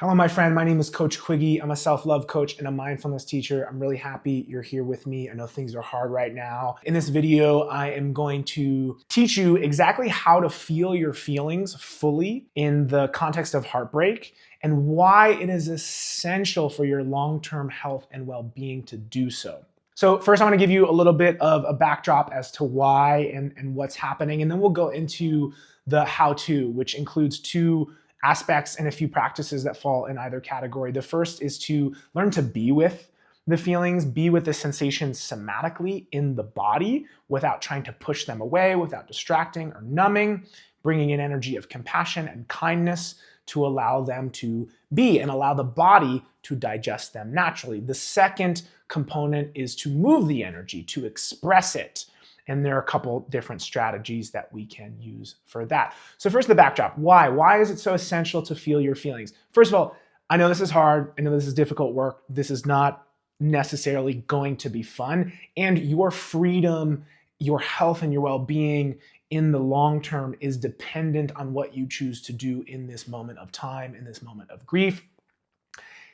Hello, my friend. My name is Coach Quiggy. I'm a self-love coach and a mindfulness teacher. I'm really happy you're here with me. I know things are hard right now. In this video, I am going to teach you exactly how to feel your feelings fully in the context of heartbreak and why it is essential for your long-term health and well-being to do so. So first, I want to give you a little bit of a backdrop as to why and what's happening, and then we'll go into the how-to, which includes two aspects and a few practices that fall in either category. The first is to learn to be with the feelings, be with the sensations somatically in the body without trying to push them away, without distracting or numbing, bringing an energy of compassion and kindness to allow them to be and allow the body to digest them naturally. The second component is to move the energy, to express it. And there are a couple different strategies that we can use for that. So first, the backdrop. Why? Why is it so essential to feel your feelings? First of all, I know this is hard. I know this is difficult work. This is not necessarily going to be fun. And your freedom, your health, and your well-being in the long term is dependent on what you choose to do in this moment of time, in this moment of grief.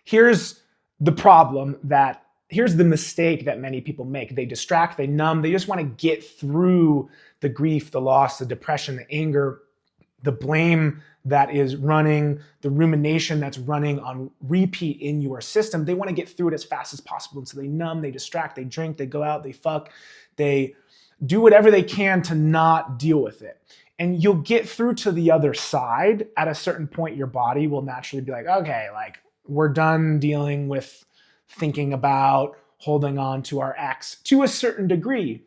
Here's the problem here's the mistake that many people make. They distract, they numb, they just want to get through the grief, the loss, the depression, the anger, the blame that is running, the rumination that's running on repeat in your system. They want to get through it as fast as possible. And so they numb, they distract, they drink, they go out, they fuck, they do whatever they can to not deal with it. And you'll get through to the other side. At a certain point, your body will naturally be like, okay, like we're done dealing with thinking about holding on to our ex to a certain degree.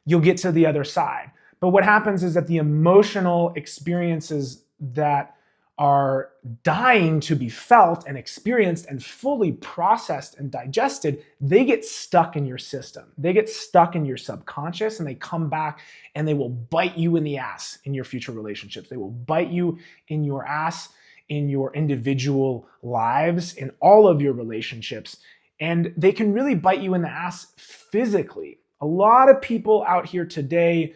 You'll get to the other side. But what happens is that the emotional experiences that are dying to be felt and experienced and fully processed and digested, they get stuck in your system. They get stuck in your subconscious and they come back and they will bite you in the ass in your future relationships. They will bite you in your ass in your individual lives, in all of your relationships. And they can really bite you in the ass physically. A lot of people out here today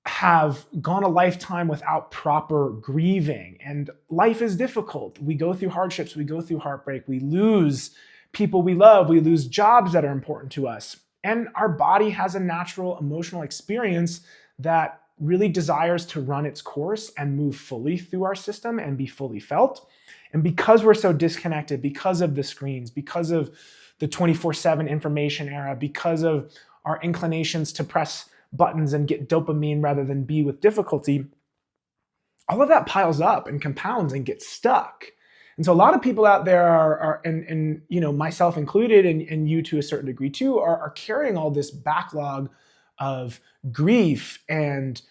have gone a lifetime without proper grieving. And life is difficult. We go through hardships, we go through heartbreak, we lose people we love, we lose jobs that are important to us. And our body has a natural emotional experience that really desires to run its course and move fully through our system and be fully felt. And because we're so disconnected, because of the screens, because of the 24/7 information era, because of our inclinations to press buttons and get dopamine rather than be with difficulty, all of that piles up and compounds and gets stuck. And so a lot of people out there are and you know, myself included, and you to a certain degree too, are carrying all this backlog of grief and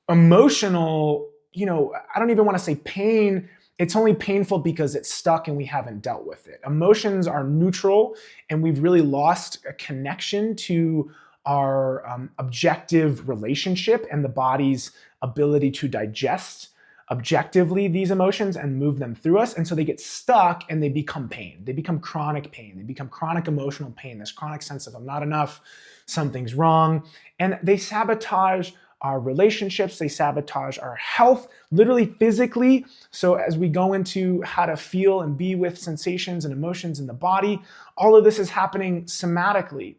emotional, I don't even want to say pain. It's only painful because it's stuck and we haven't dealt with it. Emotions are neutral and we've really lost a connection to our objective relationship and the body's ability to digest objectively these emotions and move them through us. And so they get stuck and they become pain. They become chronic pain. They become chronic emotional pain, this chronic sense of I'm not enough, something's wrong. And they sabotage our relationships, they sabotage our health, literally physically. So as we go into how to feel and be with sensations and emotions in the body, all of this is happening somatically.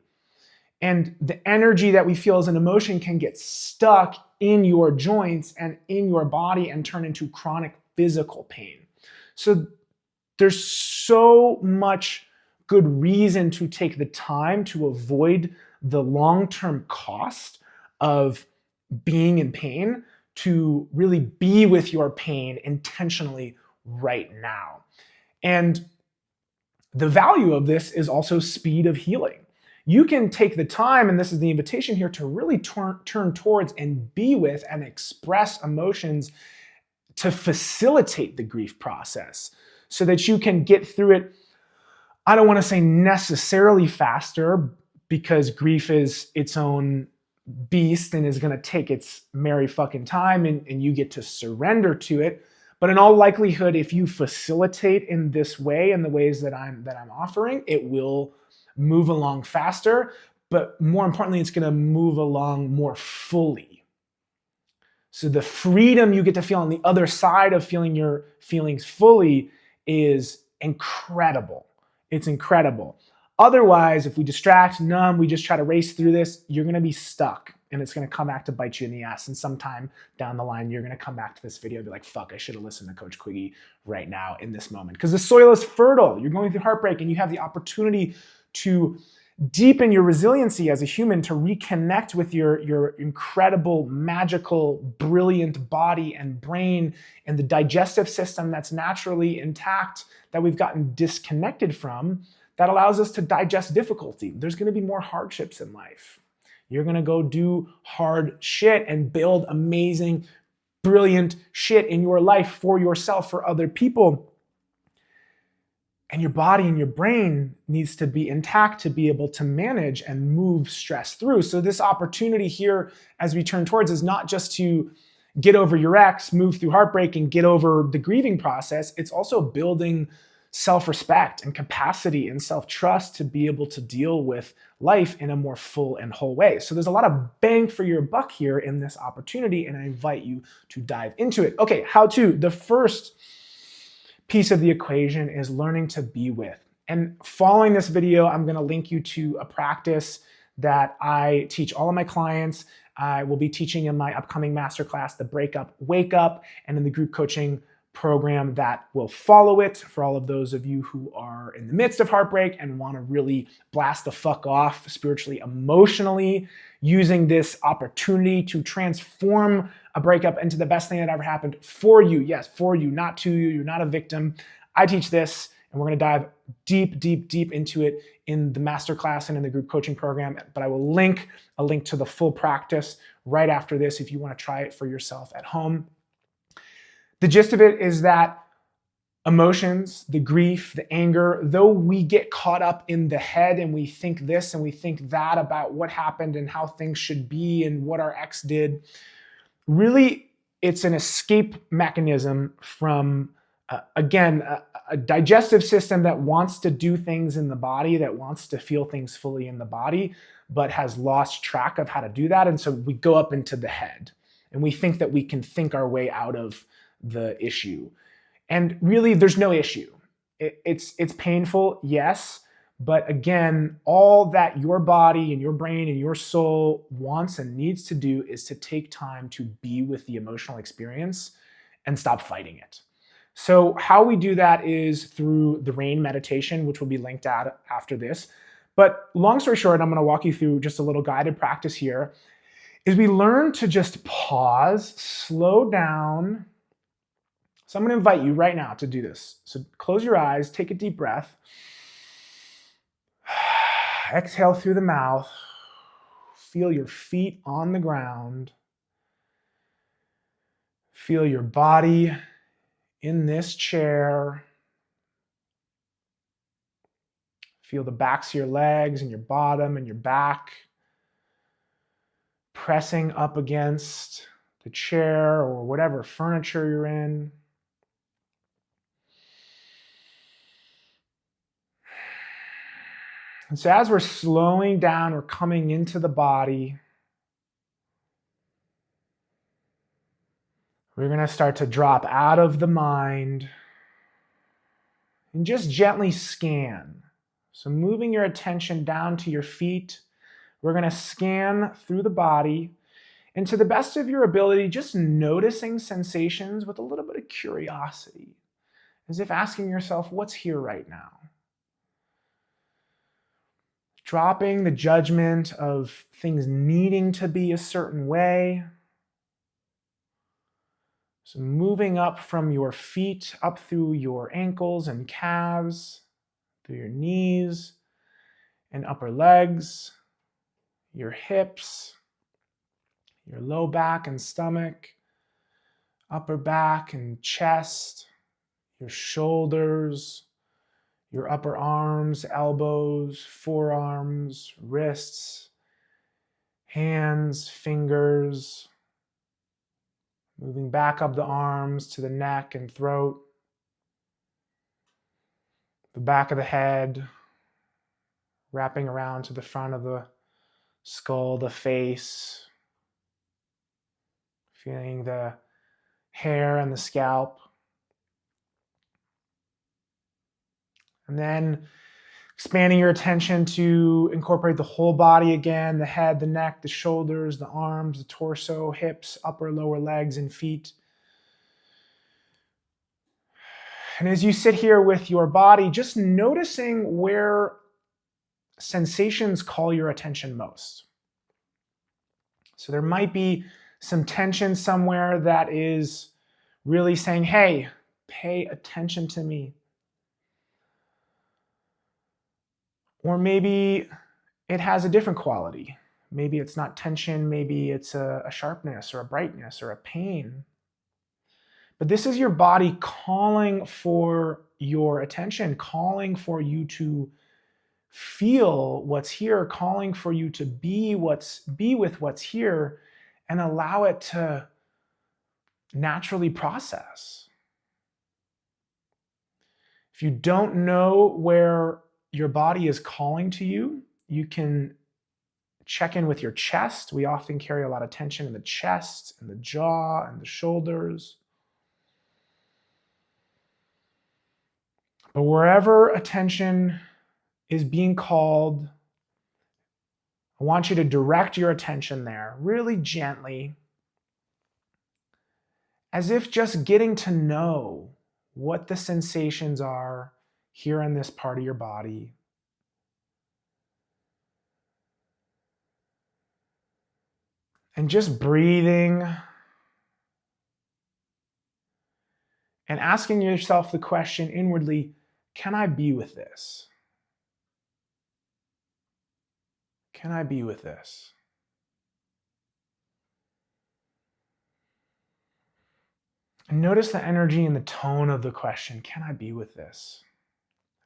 And the energy that we feel as an emotion can get stuck in your joints and in your body and turn into chronic physical pain. So there's so much good reason to take the time to avoid the long-term cost of being in pain, to really be with your pain intentionally right now. And the value of this is also speed of healing. You can take the time, and this is the invitation here, to really turn towards and be with and express emotions to facilitate the grief process so that you can get through it. I don't want to say necessarily faster, because grief is its own beast and is going to take its merry fucking time, and you get to surrender to it. But in all likelihood, if you facilitate in this way, in the ways that I'm offering, it will move along faster, but more importantly, it's going to move along more fully. So the freedom you get to feel on the other side of feeling your feelings fully is incredible. It's incredible. Otherwise, if we distract, numb, we just try to race through this, you're going to be stuck and it's going to come back to bite you in the ass. And sometime down the line, you're going to come back to this video and be like, fuck, I should have listened to Coach Quiggy right now in this moment. Because the soil is fertile. You're going through heartbreak and you have the opportunity to deepen your resiliency as a human, to reconnect with your incredible, magical, brilliant body and brain and the digestive system that's naturally intact that we've gotten disconnected from, that allows us to digest difficulty. There's going to be more hardships in life. You're going to go do hard shit and build amazing, brilliant shit in your life for yourself, for other people. And your body and your brain needs to be intact to be able to manage and move stress through. So this opportunity here as we turn towards is not just to get over your ex, move through heartbreak, and get over the grieving process. It's also building self-respect and capacity and self-trust to be able to deal with life in a more full and whole way. So there's a lot of bang for your buck here in this opportunity, and I invite you to dive into it. Okay, how to. The first piece of the equation is learning to be with. And following this video, I'm going to link you to a practice that I teach all of my clients. I will be teaching in my upcoming masterclass, the Breakup, Wake Up, and in the group coaching program that will follow it for all of those of you who are in the midst of heartbreak and want to really blast the fuck off spiritually, emotionally, using this opportunity to transform a breakup into the best thing that ever happened for you. Yes, for you, not to you. You're not a victim. I teach this, and we're going to dive deep, deep, deep into it in the masterclass and in the group coaching program. But I will link a link to the full practice right after this if you want to try it for yourself at home. The gist of it is that emotions, the grief, the anger, though we get caught up in the head and we think this and we think that about what happened and how things should be and what our ex did, really it's an escape mechanism from, a digestive system that wants to do things in the body, that wants to feel things fully in the body, but has lost track of how to do that. And so we go up into the head and we think that we can think our way out of the issue. And really, there's no issue. It's painful, yes, but again, all that your body and your brain and your soul wants and needs to do is to take time to be with the emotional experience and stop fighting it. So how we do that is through the RAIN meditation, which will be linked out after this. But long story short, I'm going to walk you through just a little guided practice here, is we learn to just pause, slow down. So I'm going to invite you right now to do this. So close your eyes, take a deep breath. Exhale through the mouth. Feel your feet on the ground. Feel your body in this chair. Feel the backs of your legs and your bottom and your back pressing up against the chair or whatever furniture you're in. And so as we're slowing down, we're coming into the body, we're going to start to drop out of the mind and just gently scan. So moving your attention down to your feet, we're going to scan through the body, and to the best of your ability, just noticing sensations with a little bit of curiosity, as if asking yourself, what's here right now? Dropping the judgment of things needing to be a certain way. So moving up from your feet, up through your ankles and calves, through your knees and upper legs, your hips, your low back and stomach, upper back and chest, your shoulders, your upper arms, elbows, forearms, wrists, hands, fingers, moving back up the arms to the neck and throat, the back of the head, wrapping around to the front of the skull, the face, feeling the hair and the scalp. And then expanding your attention to incorporate the whole body again, the head, the neck, the shoulders, the arms, the torso, hips, upper, lower legs, and feet. And as you sit here with your body, just noticing where sensations call your attention most. So there might be some tension somewhere that is really saying, hey, pay attention to me. Or maybe it has a different quality. Maybe it's not tension, maybe it's a sharpness or a brightness or a pain. But this is your body calling for your attention, calling for you to feel what's here, calling for you to be with what's here and allow it to naturally process. If you don't know where your body is calling to you, you can check in with your chest. We often carry a lot of tension in the chest and the jaw and the shoulders. But wherever attention is being called, I want you to direct your attention there really gently, as if just getting to know what the sensations are here in this part of your body. And just breathing and asking yourself the question inwardly, can I be with this? Can I be with this? And notice the energy and the tone of the question, can I be with this?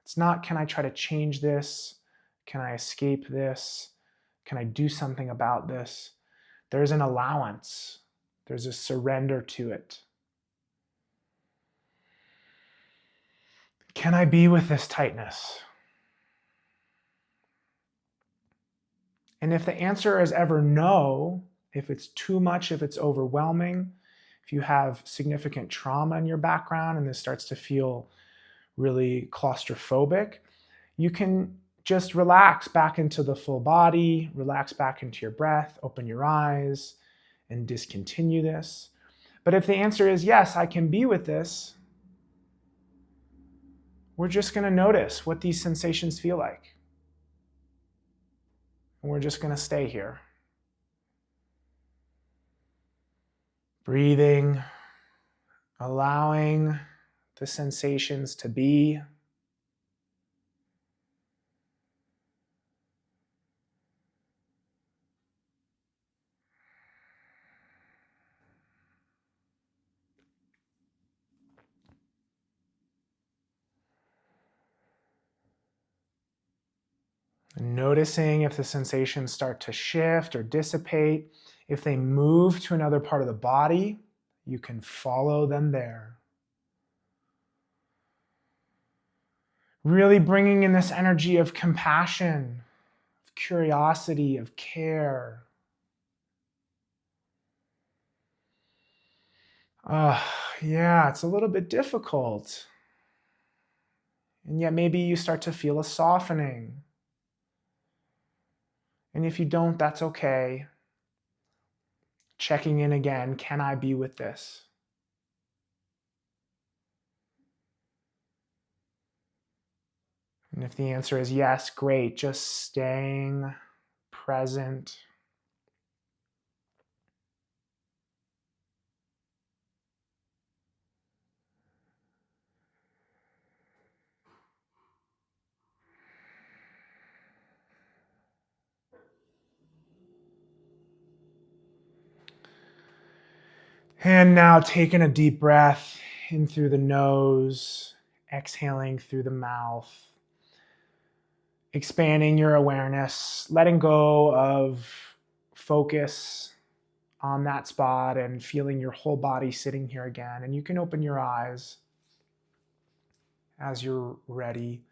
It's not, can I try to change this? Can I escape this? Can I do something about this? There's an allowance. There's a surrender to it. Can I be with this tightness? And if the answer is ever no, if it's too much, if it's overwhelming, if you have significant trauma in your background and this starts to feel really claustrophobic, you can just relax back into the full body, relax back into your breath, open your eyes, and discontinue this. But if the answer is yes, I can be with this, we're just going to notice what these sensations feel like. And we're just going to stay here. Breathing, allowing the sensations to be. And noticing if the sensations start to shift or dissipate. If they move to another part of the body, you can follow them there. Really bringing in this energy of compassion, of curiosity, of care. Yeah, it's a little bit difficult. And yet maybe you start to feel a softening. And if you don't, that's okay. Checking in again, can I be with this? And if the answer is yes, great, just staying present. And now taking a deep breath in through the nose, exhaling through the mouth, expanding your awareness, letting go of focus on that spot and feeling your whole body sitting here again. And you can open your eyes as you're ready.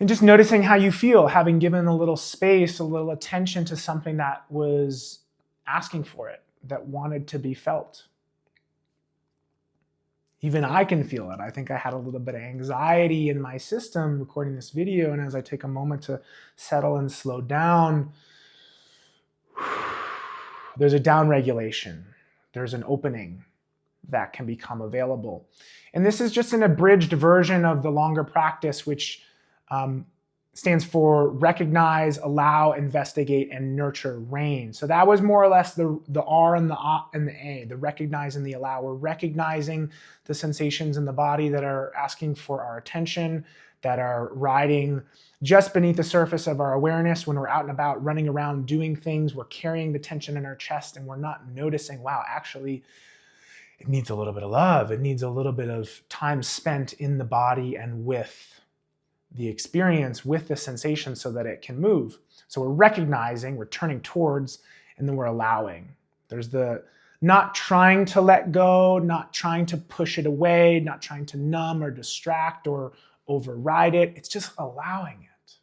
And just noticing how you feel, having given a little space, a little attention to something that was asking for it, that wanted to be felt. Even I can feel it. I think I had a little bit of anxiety in my system recording this video, and as I take a moment to settle and slow down, there's a down regulation. There's an opening that can become available. And this is just an abridged version of the longer practice, which stands for recognize, allow, investigate, and nurture RAIN. So that was more or less the R and the A, the recognize and the allow. We're recognizing the sensations in the body that are asking for our attention, that are riding just beneath the surface of our awareness when we're out and about, running around, doing things. We're carrying the tension in our chest and we're not noticing, wow, actually, it needs a little bit of love. It needs a little bit of time spent in the body and with the experience, with the sensation so that it can move. So we're recognizing, we're turning towards, and then we're allowing. There's the not trying to let go, not trying to push it away, not trying to numb or distract or override it. It's just allowing it.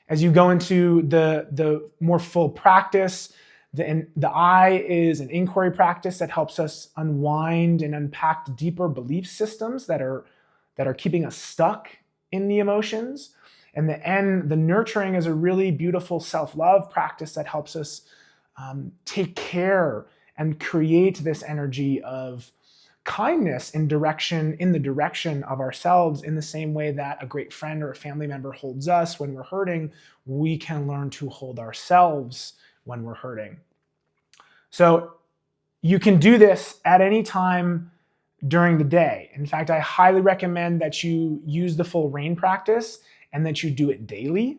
As you go into the more full practice, the I is an inquiry practice that helps us unwind and unpack deeper belief systems that are keeping us stuck in the emotions. And the N, the nurturing, is a really beautiful self-love practice that helps us take care and create this energy of kindness in the direction of ourselves, in the same way that a great friend or a family member holds us when we're hurting. We can learn to hold ourselves when we're hurting. So you can do this at any time during the day. In fact, I highly recommend that you use the full RAIN practice and that you do it daily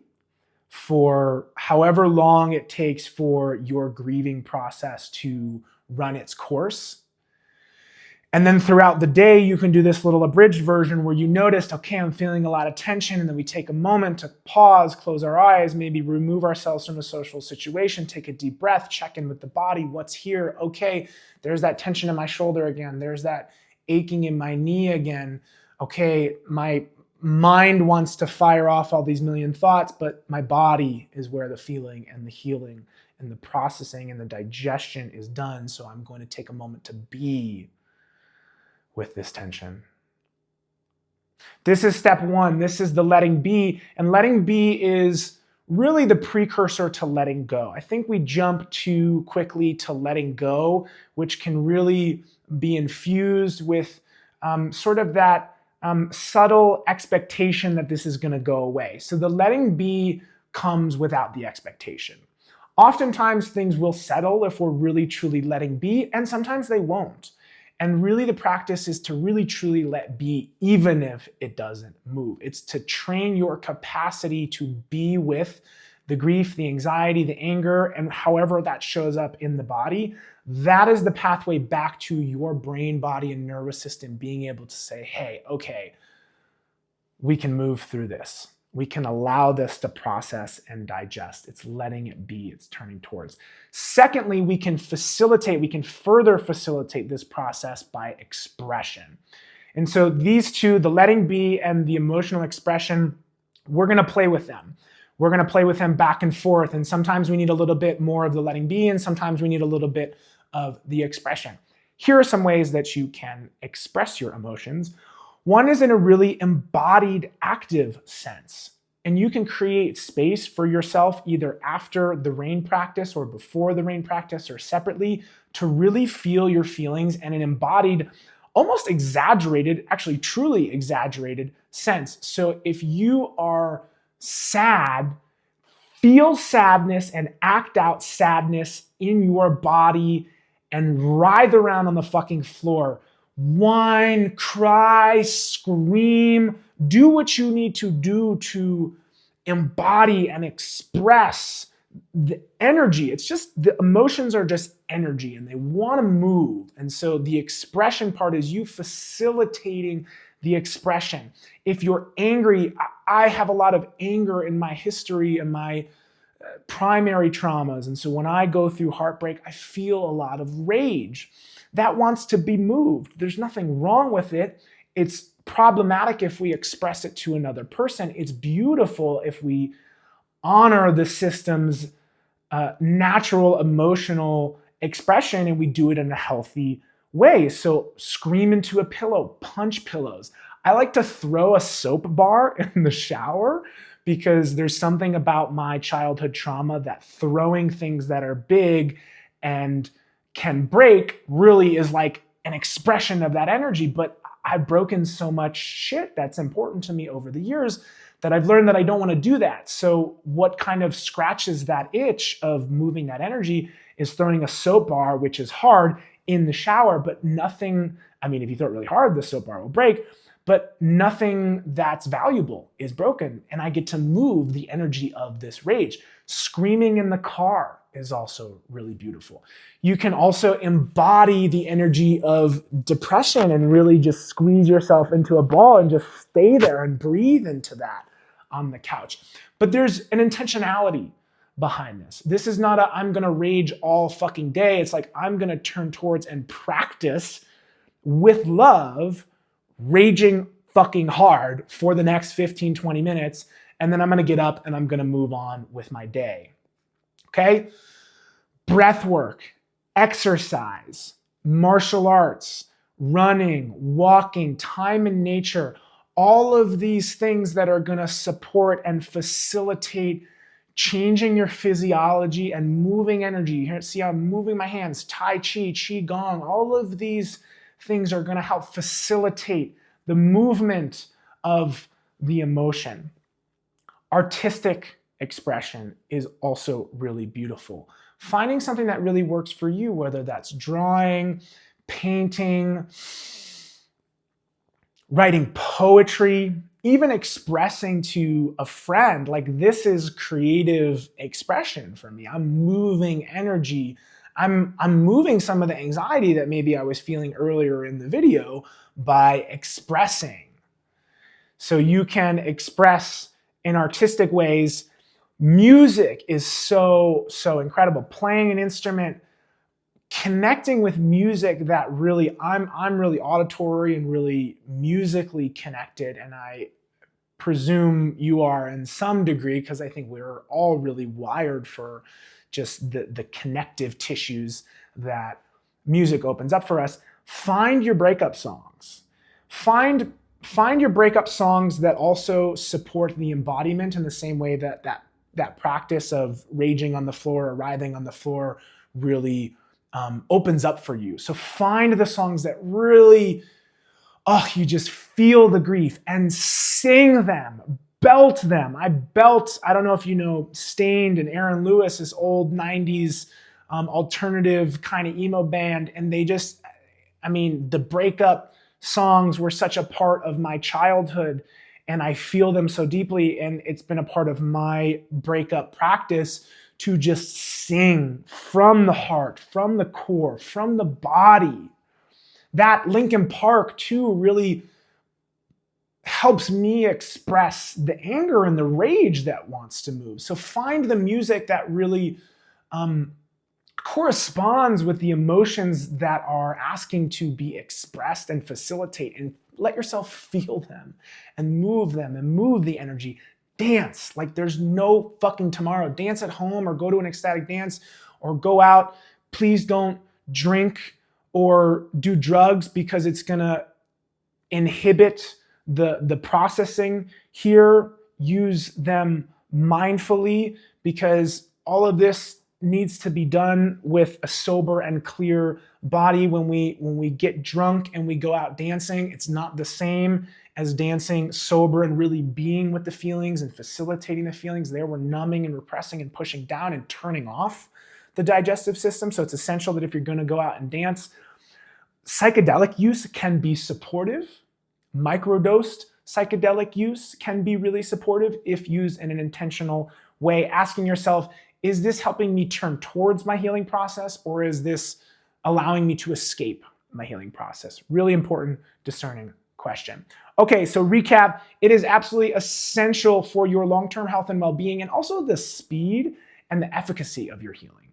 for however long it takes for your grieving process to run its course. And then throughout the day, you can do this little abridged version where you noticed, okay, I'm feeling a lot of tension, and then we take a moment to pause, close our eyes, maybe remove ourselves from a social situation, take a deep breath, check in with the body, what's here? Okay, there's that tension in my shoulder again. There's that aching in my knee again. Okay, my mind wants to fire off all these million thoughts, but my body is where the feeling and the healing and the processing and the digestion is done. So I'm going to take a moment to be with this tension. This is step one. This is the letting be. And letting be is really the precursor to letting go. I think we jump too quickly to letting go, which can really be infused with sort of that subtle expectation that this is going to go away. So the letting be comes without the expectation. Oftentimes things will settle if we're really truly letting be, and sometimes they won't. And really the practice is to really truly let be, even if it doesn't move. It's to train your capacity to be with the grief, the anxiety, the anger, and however that shows up in the body. That is the pathway back to your brain, body, and nervous system being able to say, hey, okay, we can move through this. We can allow this to process and digest. It's letting it be, it's turning towards. Secondly, we can further facilitate this process by expression. And so these two, the letting be and the emotional expression, we're gonna play with them. We're gonna play with them back and forth. And sometimes we need a little bit more of the letting be, and sometimes we need a little bit of the expression. Here are some ways that you can express your emotions. One is in a really embodied, active sense. And you can create space for yourself either after the RAIN practice or before the RAIN practice or separately to really feel your feelings in an embodied, almost exaggerated, actually truly exaggerated sense. So if you are sad, feel sadness and act out sadness in your body and writhe around on the fucking floor. Whine, cry, scream, do what you need to do to embody and express the energy. It's just the emotions are just energy and they want to move. And so the expression part is you facilitating the expression. If you're angry, I have a lot of anger in my history and my primary traumas. And so when I go through heartbreak, I feel a lot of rage that wants to be moved. There's nothing wrong with it. It's problematic if we express it to another person. It's beautiful if we honor the system's natural emotional expression and we do it in a healthy ways. So scream into a pillow, punch pillows. I like to throw a soap bar in the shower because there's something about my childhood trauma that throwing things that are big and can break really is like an expression of that energy. But I've broken so much shit that's important to me over the years that I've learned that I don't want to do that. So what kind of scratches that itch of moving that energy is throwing a soap bar, which is hard, in the shower, but nothing, I mean, if you throw it really hard, the soap bar will break, but nothing that's valuable is broken. And I get to move the energy of this rage. Screaming in the car is also really beautiful. You can also embody the energy of depression and really just squeeze yourself into a ball and just stay there and breathe into that on the couch. But there's an intentionality behind this. This is not a I'm gonna rage all fucking day. It's like I'm gonna turn towards and practice with love, raging fucking hard for the next 15, 20 minutes. And then I'm gonna get up and I'm gonna move on with my day. Okay? Breath work, exercise, martial arts, running, walking, time in nature, all of these things that are gonna support and facilitate changing your physiology and moving energy. Here, see how I'm moving my hands, Tai Chi, Qi Gong, all of these things are gonna help facilitate the movement of the emotion. Artistic expression is also really beautiful. Finding something that really works for you, whether that's drawing, painting, writing poetry, even expressing to a friend, like this is creative expression for me. I'm moving energy. I'm moving some of the anxiety that maybe I was feeling earlier in the video by expressing. So you can express in artistic ways. Music is so incredible. Playing an instrument, connecting with music that really, I'm really auditory and really musically connected, and I presume you are in some degree, because I think we're all really wired for just the connective tissues that music opens up for us. Find your breakup songs. Find your breakup songs that also support the embodiment in the same way that practice of raging on the floor or writhing on the floor really opens up for you. So find the songs that really, you just feel the grief and sing them, belt them. I don't know if you know Stained and Aaron Lewis, this old 90s alternative kind of emo band. And they just, the breakup songs were such a part of my childhood and I feel them so deeply. And it's been a part of my breakup practice to just sing from the heart, from the core, from the body. That Linkin Park too really helps me express the anger and the rage that wants to move. So find the music that really corresponds with the emotions that are asking to be expressed and facilitate, and let yourself feel them and move the energy. Dance like there's no fucking tomorrow. Dance at home or go to an ecstatic dance or go out. Please don't drink or do drugs because it's gonna inhibit the processing here. Use them mindfully because all of this needs to be done with a sober and clear body. When we get drunk and we go out dancing, it's not the same as dancing sober and really being with the feelings and facilitating the feelings. There we're numbing and repressing and pushing down and turning off the digestive system. So it's essential that if you're going to go out and dance, psychedelic use can be supportive. Microdosed psychedelic use can be really supportive if used in an intentional way. Asking yourself, is this helping me turn towards my healing process, or is this allowing me to escape my healing process? Really important, discerning question. Okay, so recap, it is absolutely essential for your long-term health and well-being, and also the speed and the efficacy of your healing.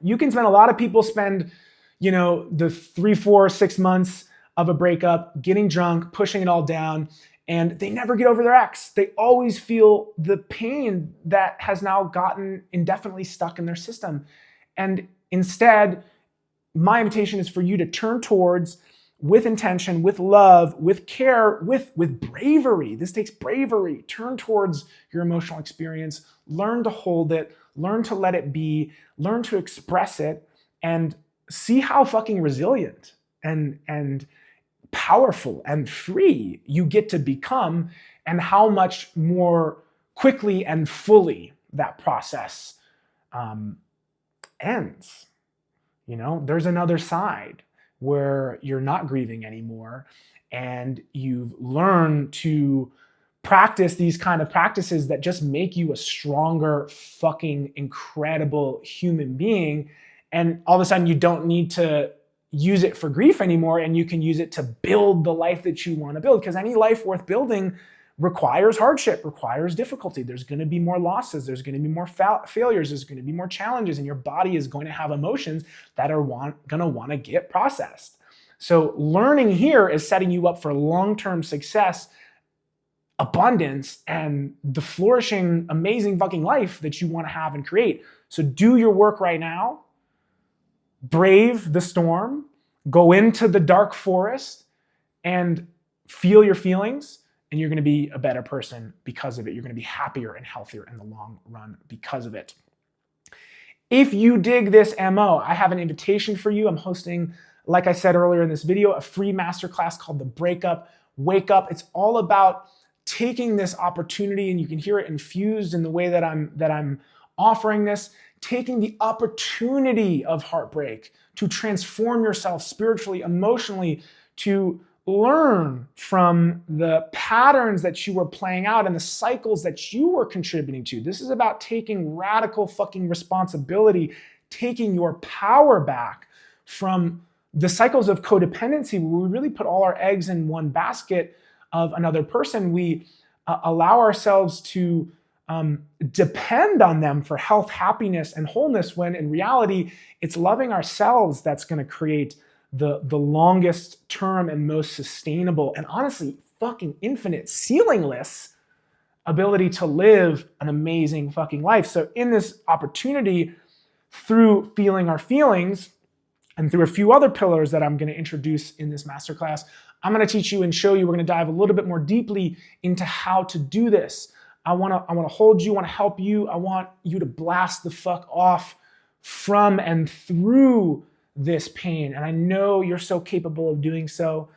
You can spend, a lot of people spend, the 3, 4, 6 months of a breakup, getting drunk, pushing it all down, and they never get over their ex. They always feel the pain that has now gotten indefinitely stuck in their system. And instead, my invitation is for you to turn towards, with intention, with love, with care, with bravery. This takes bravery. Turn towards your emotional experience, learn to hold it, learn to let it be, learn to express it, and see how fucking resilient and powerful and free you get to become, and how much more quickly and fully that process ends. You know, there's another side where you're not grieving anymore, and you've learned to practice these kind of practices that just make you a stronger, fucking incredible human being. And all of a sudden you don't need to use it for grief anymore, and you can use it to build the life that you want to build. Because any life worth building requires hardship, requires difficulty. There's going to be more losses. There's going to be more failures. There's going to be more challenges, and your body is going to have emotions that are going to want to get processed. So learning here is setting you up for long-term success, abundance, and the flourishing, amazing fucking life that you want to have and create. So do your work right now. Brave the storm. Go into the dark forest and feel your feelings. And you're going to be a better person because of it. You're going to be happier and healthier in the long run because of it. If you dig this MO, I have an invitation for you. I'm hosting, like I said earlier in this video, a free masterclass called the Breakup, Wake Up. It's all about taking this opportunity, and you can hear it infused in the way that I'm offering this, taking the opportunity of heartbreak to transform yourself spiritually, emotionally, to learn from the patterns that you were playing out and the cycles that you were contributing to. This is about taking radical fucking responsibility, taking your power back from the cycles of codependency, where we really put all our eggs in one basket of another person. We allow ourselves to depend on them for health, happiness, and wholeness, when in reality, it's loving ourselves that's going to create the longest term and most sustainable, and honestly, fucking infinite, ceilingless ability to live an amazing fucking life. So in this opportunity, through feeling our feelings, and through a few other pillars that I'm going to introduce in this masterclass, I'm going to teach you and show you. We're going to dive a little bit more deeply into how to do this. I want to hold you, I want to help you. I want you to blast the fuck off from and through this pain. And I know you're so capable of doing so.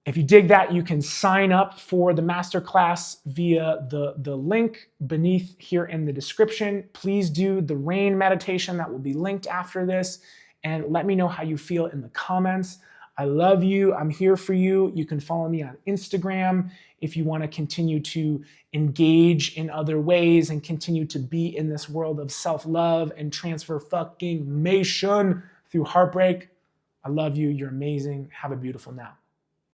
If you dig that, you can sign up for the masterclass via the link beneath here in the description. Please do the rain meditation that will be linked after this, and let me know how you feel in the comments. I love you. I'm here for you. You can follow me on Instagram if you want to continue to engage in other ways and continue to be in this world of self-love and transfer fucking mation through heartbreak. I love you. You're amazing. Have a beautiful now.